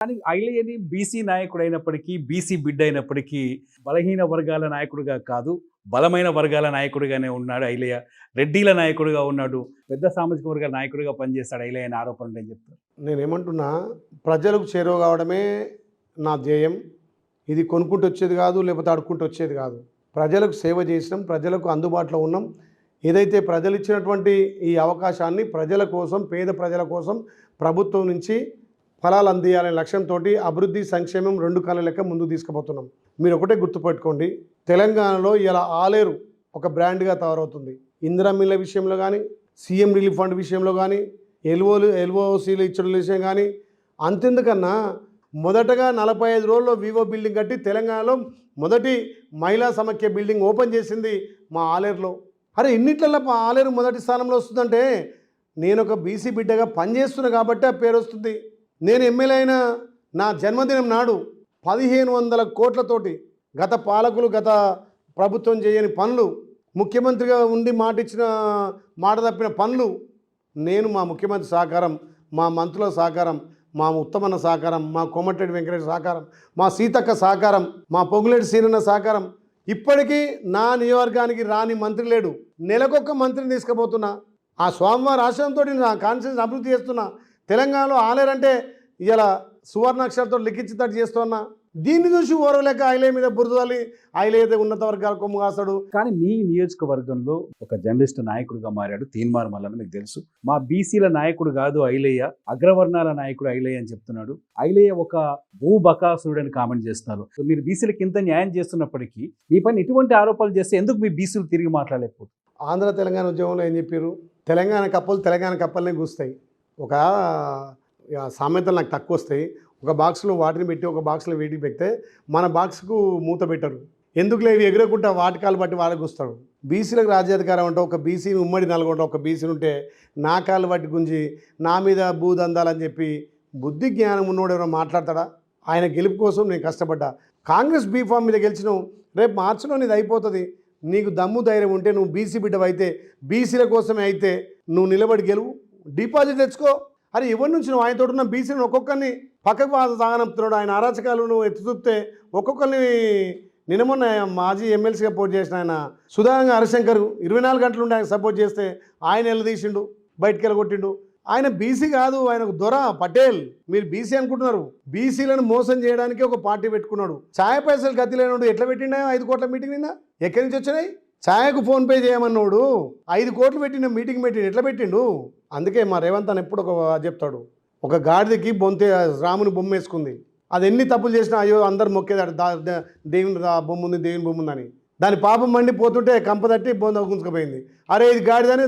కానీ ఐలేని బీసీ నాయకుడు అయినప్పటికీ, బీసీ బిడ్డ అయినప్పటికీ బలహీన వర్గాల నాయకుడిగా కాదు, బలమైన వర్గాల నాయకుడిగానే ఉన్నాడు ఐలయ్య. రెడ్డిల నాయకుడిగా ఉన్నాడు. పెద్ద సామాజిక వర్గాల నాయకుడిగా పనిచేస్తాడు ఐలయ్య అనే ఆరోపణలు నేను చెప్తాను. నేనేమంటున్నా, ప్రజలకు చేరువ కావడమే నా ధ్యేయం. ఇది కొనుక్కుంటూ వచ్చేది కాదు, లేకపోతే అడుక్కుంటూ వచ్చేది కాదు. ప్రజలకు సేవ చేసినాం, ప్రజలకు అందుబాటులో ఉన్నాం. ఏదైతే ప్రజలు ఇచ్చినటువంటి ఈ అవకాశాన్ని ప్రజల కోసం, పేద ప్రజల కోసం ప్రభుత్వం నుంచి ఫలాలు అందియాలనే లక్ష్యంతో అభివృద్ధి, సంక్షేమం రెండు కళ్ళ లెక్క ముందుకు తీసుకుపోతున్నాం. మీరు ఒకటే గుర్తుపెట్టుకోండి, తెలంగాణలో ఇలా ఆలేరు ఒక బ్రాండ్గా తయారవుతుంది. ఇందిరా మిల్ల విషయంలో కానీ, సీఎం రిలీఫ్ ఫండ్ విషయంలో కానీ, ఎల్ఓసీలు ఇచ్చడం విషయం కానీ, అంతెందుకన్నా మొదటగా 45 రోజుల్లో వివో బిల్డింగ్ కట్టి తెలంగాణలో మొదటి మహిళా సమాఖ్య బిల్డింగ్ ఓపెన్ చేసింది మా ఆలేరులో. అరే ఇన్నిట్లలో మా ఆలేరు మొదటి స్థానంలో వస్తుందంటే నేను ఒక బీసీ బిడ్డగా పనిచేస్తున్నా కాబట్టి ఆ పేరు వస్తుంది. నేను ఎమ్మెల్యే అయిన నా జన్మదినం నాడు 1500 కోట్లతోటి గత పాలకులు, గత ప్రభుత్వం చేయని పనులు, ముఖ్యమంత్రిగా ఉండి మాట తప్పిన పనులు, నేను మా ముఖ్యమంత్రి సహకారం, మా మంత్రుల సహకారం, మా ఉత్తమన్న సహకారం, మా కోమటిరెడ్డి వెంకటేశ్వర సహకారం, మా సీతక్క సహకారం, మా పొంగులేటి సీనన్న సహకారం. ఇప్పటికీ నా నియోజకవర్గానికి రాని మంత్రి లేడు. నెలకొక్క మంత్రిని తీసుకుపోతున్నా. ఆ స్వామివారి ఆశ్రయంతో నా కాన్స్టిట్యూన్సీ అభివృద్ధి చేస్తున్నా. తెలంగాణలో ఆలేరంటే ఇలా సువర్ణాక్షరాలతో లిఖించేటట్టు చేస్తున్నా. దీన్ని చూసి ఓరవలేక ఐలయ్య మీద బురదలి ఐలయ్య ఉన్నత వర్గాల కొమ్ము కాస్తాడు. కానీ మీ నియోజకవర్గంలో ఒక జర్నలిస్ట్ నాయకుడిగా మారాడు తీన్మార్ మల్లన్న, మీకు తెలుసు. మా బీసీల నాయకుడు కాదు ఐలయ్య, అగ్రవర్ణాల నాయకుడు ఐలయ్య అని చెప్తున్నాడు. ఐలయ్య ఒక భూబకాసురుడు అని కామెంట్ చేస్తున్నారు. మీరు బీసీలకు ఇంత న్యాయం చేస్తున్నప్పటికీ మీ పైన ఇటువంటి ఆరోపణలు చేస్తే ఎందుకు మీ బీసీలు తిరిగి మాట్లాడలేకపోతుంది? ఆంధ్ర తెలంగాణ ఉద్యమంలో ఏం చెప్పారు? తెలంగాణ కప్పలనే కూస్తాయి. ఒక సామెతలు నాకు తక్కువ వస్తాయి. ఒక బాక్స్లో వాటిని పెట్టి ఒక బాక్స్లో వీటికి పెడితే మన బాక్స్కు మూత పెట్టరు. ఎందుకులే ఇవి ఎగురకుండా వాటికాలు బట్టి వాళ్ళకి వస్తాడు. బీసీలకు రాజ్యాధికారం అంటే ఒక బీసీని ఉమ్మడి నల్గొండ ఒక బీసీని ఉంటే నా కాళ్ళు బట్టి గుంజి నా మీద భూదందాలని చెప్పి బుద్ధి జ్ఞానం ఉన్నోడు ఎవరైనా మాట్లాడతాడా? ఆయన గెలుపు కోసం నేను కష్టపడ్డా. కాంగ్రెస్ బీఫామ్ మీద గెలిచినావు, రేపు మార్చిలో నీది అయిపోతుంది. నీకు దమ్ము ధైర్యం ఉంటే నువ్వు బీసీ బిడ్డవైతే, బీసీల కోసమే అయితే నువ్వు నిలబడి గెలువు, డిపాజిట్ తెచ్చుకో. అరే ఎవరి నుంచి నువ్వు ఆయనతో ఉన్న బీసీని ఒక్కొక్కరిని పక్కకు సాగనంపుతున్నాడు. ఆయన అరాచకాలు నువ్వు ఎత్తి చూపితే ఒక్కొక్కరిని నిన్నమొన్న మాజీ ఎమ్మెల్సీగా పోటీ చేసిన ఆయన సుధాకర్ హరిశంకర్ 24 గంటలు ఉండి ఆయన సపోర్ట్ చేస్తే ఆయన వెళ్ళదీసిండు, బయటికి వెళ్ళగొట్టిండు. ఆయన బీసీ కాదు, ఆయన దొర పటేల్. మీరు బీసీ అనుకుంటున్నారు. బీసీలను మోసం చేయడానికి ఒక పార్టీ పెట్టుకున్నాడు. ఛాయ పైసలు గతి లేనోడు ఎట్లా పెట్టిండా 5 కోట్ల మీటింగ్ నిన్న? ఎక్కడి నుంచి వచ్చినాయి? ఛాయకు ఫోన్పే చేయమన్నాడు 5 కోట్లు పెట్టిన మీటింగ్ పెట్టి ఎట్లా పెట్టిండు? అందుకే మా రేవంత్ అని ఎప్పుడు ఒక చెప్తాడు, ఒక గాడిదకి బొంతే రాముని బొమ్మ వేసుకుంది. అది ఎన్ని తప్పులు చేసినా అయ్యో అందరు మొక్కేదాడు, దేవుని బొమ్మ ఉంది, దేవుని బొమ్మ ఉందని. దాని పాపం మండి పోతుంటే కంప తట్టి బొంద గుంజుకుపోయింది. అరే ఇది గాడిదని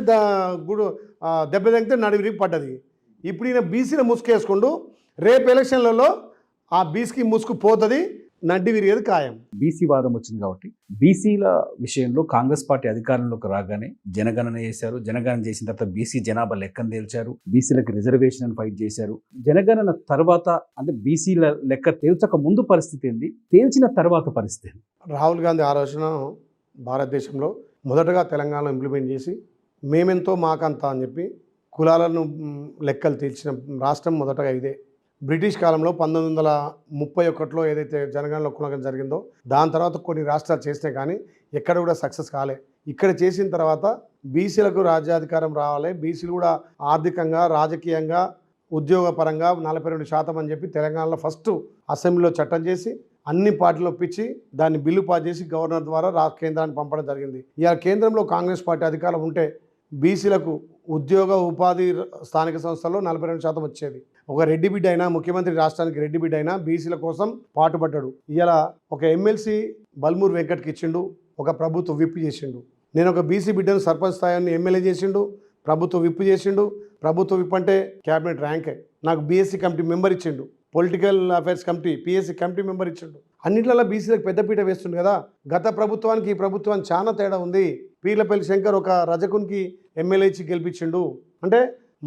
గుడు దెబ్బ తగ్గితే నడివిరిగి పడ్డది. ఇప్పుడు ఈయన బీసీల ముసుకేసుకుంటూ రేపు ఎలక్షన్లలో ఆ బీసీకి ముసుగు పోతుంది, నడ్డి విరిగేది ఖాయం. బీసీ వాదం వచ్చింది కాబట్టి బీసీల విషయంలో కాంగ్రెస్ పార్టీ అధికారంలోకి రాగానే జనగణన చేశారు. జనగణన చేసిన తర్వాత బీసీ జనాభా లెక్కను తేల్చారు. బీసీలకు రిజర్వేషన్ అని ఫైట్ చేశారు. జనగణన తర్వాత అంటే బీసీల లెక్క తేల్చక ముందు పరిస్థితి ఏంది, తేల్చిన తర్వాత పరిస్థితి ఏంది? రాహుల్ గాంధీ ఆలోచన భారతదేశంలో మొదటగా తెలంగాణలో ఇంప్లిమెంట్ చేసి మేమెంతో మాకంతా అని చెప్పి కులాలను లెక్కలు తీర్చిన రాష్ట్రం మొదటగా ఇదే. బ్రిటిష్ కాలంలో 1931లో ఏదైతే జనగణనలో కులగం జరిగిందో దాని తర్వాత కొన్ని రాష్ట్రాలు చేసినాయి, కానీ ఎక్కడ కూడా సక్సెస్ కాలే. ఇక్కడ చేసిన తర్వాత బీసీలకు రాజ్యాధికారం రావాలి, బీసీలు కూడా ఆర్థికంగా, రాజకీయంగా, ఉద్యోగపరంగా 42% అని చెప్పి తెలంగాణలో ఫస్ట్ అసెంబ్లీలో చట్టం చేసి అన్ని పార్టీలు ఒప్పించి దాన్ని బిల్లు పాస్ చేసి గవర్నర్ ద్వారా కేంద్రానికి పంపడం జరిగింది. ఇవాళ కేంద్రంలో కాంగ్రెస్ పార్టీ అధికారం ఉంటే బీసీలకు ఉద్యోగ, ఉపాధి, స్థానిక సంస్థల్లో 42% వచ్చేది. ఒక రెడ్డి బిడ్డ అయినా, ముఖ్యమంత్రి రాష్ట్రానికి రెడ్డి బిడ్డ అయినా బీసీల కోసం పాటుపడ్డాడు. ఇలా ఒక ఎమ్మెల్సీ బల్మూరు వెంకట్కి ఇచ్చిండు, ఒక ప్రభుత్వ విప్ చేసిండు. నేను ఒక బీసీ బిడ్డను సర్పంచ్ స్థాయిని ఎమ్మెల్యే చేసిండు, ప్రభుత్వ విప్ చేసిండు. ప్రభుత్వ విప్ అంటే క్యాబినెట్ ర్యాంకే. నాకు బీఎస్సీ కమిటీ మెంబర్ ఇచ్చిండు, political affairs committee, PSC committee member ఇచ్చిండు. అన్నింటిలో బీసీలకు పెద్దపీట వేస్తుండు కదా. గత ప్రభుత్వానికి ఈ ప్రభుత్వానికి చాలా తేడా ఉంది. పీర్లపల్లి శంకర్ ఒక రజకునికి ఎమ్మెల్యే ఇచ్చి గెలిపించిండు. అంటే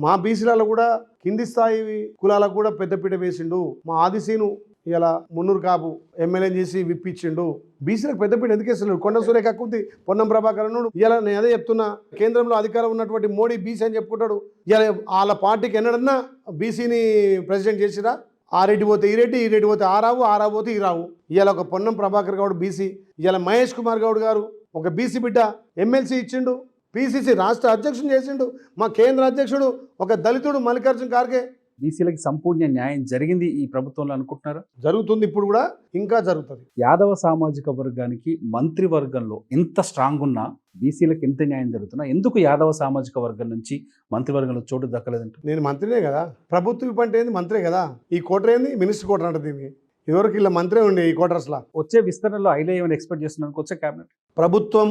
మా బీసీలలో కూడా కింది స్థాయి కులాలకు కూడా పెద్దపీట వేసిండు. మా ఆదిశీను ఇలా మున్నూరు కాపు ఎమ్మెల్యే చేసి విప్పించిండు. బీసీలకు పెద్దపీట ఎందుకు వేస్తున్నాడు? కొండ సూర్య ఉంది, పొన్నం ప్రభాకర్ అన్నాడు. ఇలా నేను అదే చెప్తున్నా, కేంద్రంలో అధికారం ఉన్నటువంటి మోడీ బీసీ అని చెప్పుకుంటాడు. ఇలా వాళ్ళ పార్టీకి ఎన్నడన్నా బీసీని ప్రెసిడెంట్ చేసిరా? ఆ రెడ్డి పోతే ఈ రెడ్డి, ఈ రెడ్డి పోతే ఆ రావు, ఆ రావు పోతే ఈ రావు. ఇవాళ ఒక పొన్నం ప్రభాకర్ గౌడ్ బీసీ, ఇవాళ మహేష్ కుమార్ గౌడ్ గారు ఒక బీసీ బిడ్డ ఎమ్మెల్సీ ఇచ్చిండు, పిసిసి రాష్ట్ర అధ్యక్షుడు చేసిండు. మా కేంద్ర అధ్యక్షుడు ఒక దళితుడు మల్లికార్జున ఖార్గే. బీసీలకి సంపూర్ణ న్యాయం జరిగింది ఈ ప్రభుత్వంలో అనుకుంటున్నారా? జరుగుతుంది, ఇప్పుడు కూడా ఇంకా జరుగుతుంది. యాదవ సామాజిక వర్గానికి మంత్రివర్గంలో ఎంత స్ట్రాంగ్ ఉన్నా బీసీలకు ఎంత న్యాయం జరుగుతున్నా ఎందుకు యాదవ సామాజిక వర్గం నుంచి మంత్రివర్గంలో చోటు దక్కలేదంట? నేను మంత్రినే కదా, ప్రభుత్వ విప్ అంటే ఏంది మంత్రే కదా. ఈ కోటర్ ఏంది మినిస్టర్ కోటర్ అంటే దీనికి ఇదివరకు ఇలా మంత్రే ఉండే ఈ కోటర్స్లా. వచ్చే విస్తరణలో ఐలయ్య ఏమైనా ఎక్స్పెక్ట్ చేస్తున్నాను వచ్చే క్యాబినెట్? ప్రభుత్వం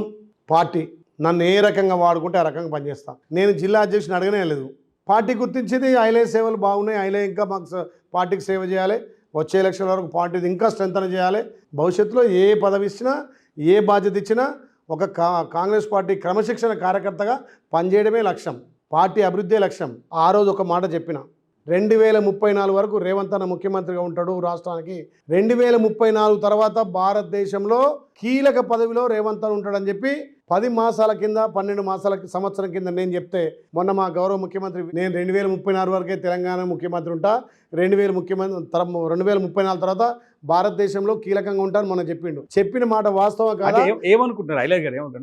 పార్టీ నన్ను ఏ రకంగా వాడుకుంటే ఆ రకంగా పనిచేస్తా. నేను జిల్లా అధ్యక్షుని అడగనే లేదు. పార్టీ గుర్తించింది ఐలయ్య సేవలు బాగున్నాయి, ఐలయ్య ఇంకా మాకు పార్టీకి సేవ చేయాలి, వచ్చే ఎలక్షన్ వరకు పార్టీని ఇంకా స్ట్రెంథన్ చేయాలి, భవిష్యత్తులో ఏ పదవి ఇచ్చినా ఏ బాధ్యత ఇచ్చినా ఒక కాంగ్రెస్ పార్టీ క్రమశిక్షణ కార్యకర్తగా పనిచేయడమే లక్ష్యం, పార్టీ అభివృద్ధే లక్ష్యం. ఆ రోజు ఒక మాట చెప్పిన, 2034 వరకు రేవంత్ అన్న ముఖ్యమంత్రిగా ఉంటాడు రాష్ట్రానికి. 2034 తర్వాత భారతదేశంలో కీలక పదవిలో రేవంత్ అన్న ఉంటాడని చెప్పి 10 మాసాల కింద 12 మాసాల సంవత్సరం కింద నేను చెప్తే, మొన్న మా గౌరవ ముఖ్యమంత్రి నేను 2034 వరకే తెలంగాణ ముఖ్యమంత్రి ఉంటా, 2034 తర్వాత భారతదేశంలో కీలకంగా ఉంటాను మొన్న చెప్పిండు. చెప్పిన మాట వాస్తవం కాదా? ఏమనుకుంటున్నారు ఐలయ్య గారు? ఏమనుకుంటారు?